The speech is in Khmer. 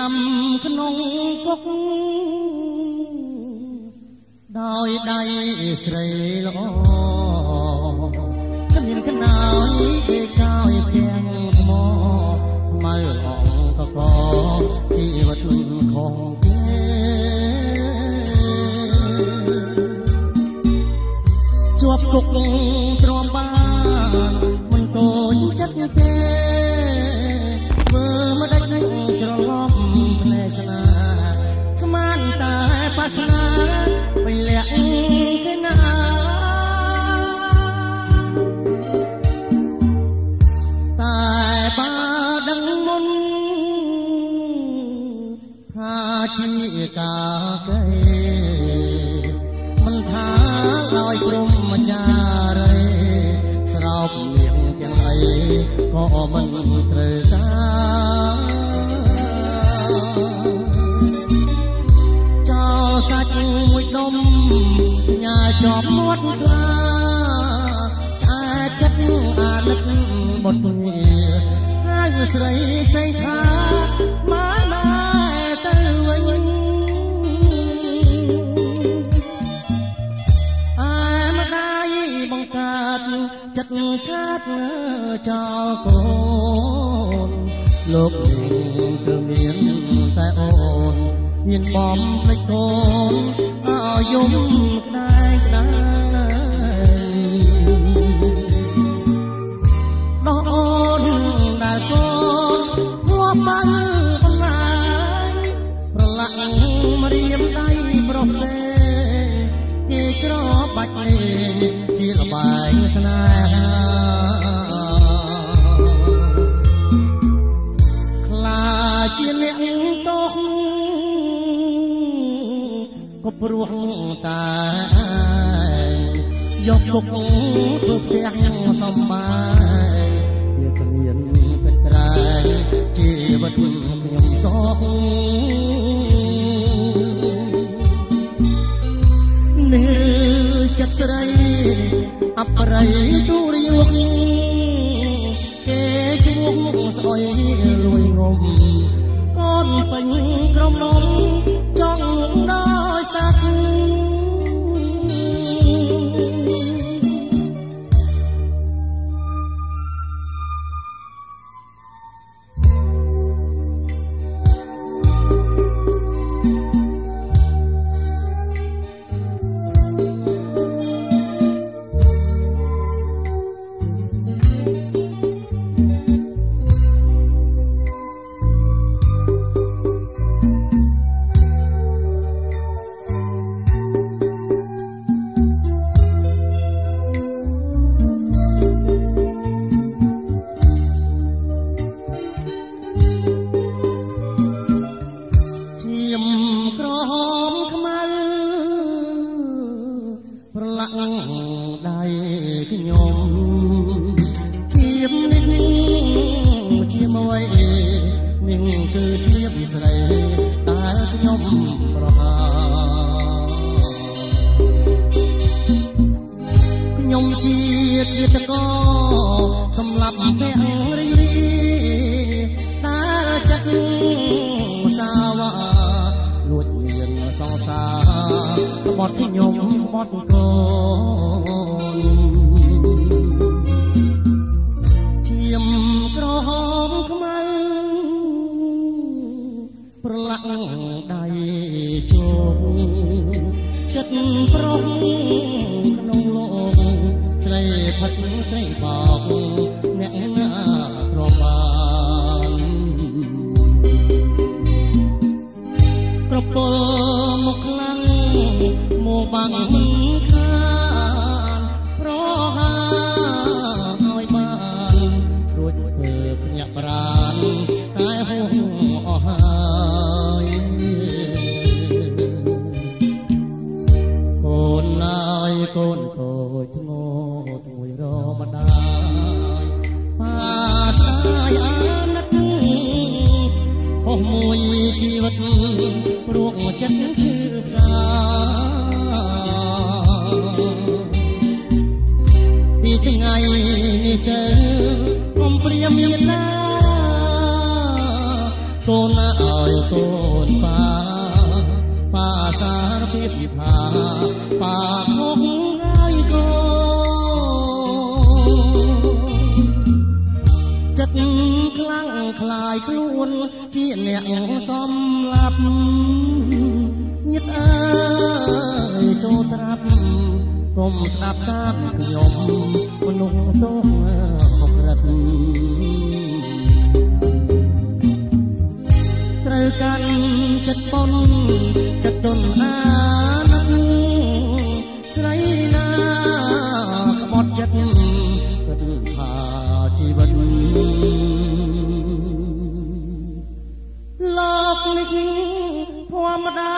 ចាំក្នុងគុកដោយដៃស្រីល្អគ្មានខ្នើយគេកោយពាំងថ្មខ្មៅអងកកជីវិតខំគេជាប់គុកទ្រាំបានមិនគួរចិត្តទេធ្វើមកដាច់ច្រឡំភ្នែកស្នាស្មានតែបាសនាបិលាក់គេណាតែបើដឹងមុនថាជាកាគេមិនថាឡើយព្រមចារីស្រោបនាងទាំងអីក៏មិនត្រូវការចោលសាច់មួយដុំញ៉ាជាប់មាត់ខ្លាឆ្អែតចិត្តអាណិតបុតងារហើយស្រីផ្សេងថាម៉ែទៅវិញម្ដាយបង្កើតចិត្តឆាតចោលកូនលោកនេះគឺមានតែអូនមានបំភ្លេចកូនឲ្យយំក្ដែងក្ដែងដោះអូនដែលកូនធ្លាប់បានបន្លាយប្រឡាក់មរៀមដៃប្រុសផ្សេងគេច្របាច់លេងជាល្បែងស្នេហាខ្លាជាអ្នកតោះក៏ព្រោះតែយកគុកធ្វើផ្ទះសំបាយវាគ្មានពេញក្រែងជីវិតខ្ញុំសោកនេះចិត្តស្រីអបរិយទូរយុគគេឈ្មោះស្អុយលួយងំកូនពេញក្រុមនំចង់ដោយសាច់ថ្ងៃនេះទៅកុំព្រាមមានណា កូនអើយកូនប៉ាសារភាពថាប៉ាខុសហើយកូនចិត្តខ្លាំងខ្លាយខ្លួនជាអ្នកសំឡាប់ញាតិអើយចូលត្រាប់កុំស្ដាប់តាមខ្ញុំមនុស្សទោសអក្រិតត្រូវកាន់ចិត្តប៉ុនចិត្តទន់អាណិតស្រីណាក្បត់ចិត្តគិតថាជីវិតលោកនេះធម្មតា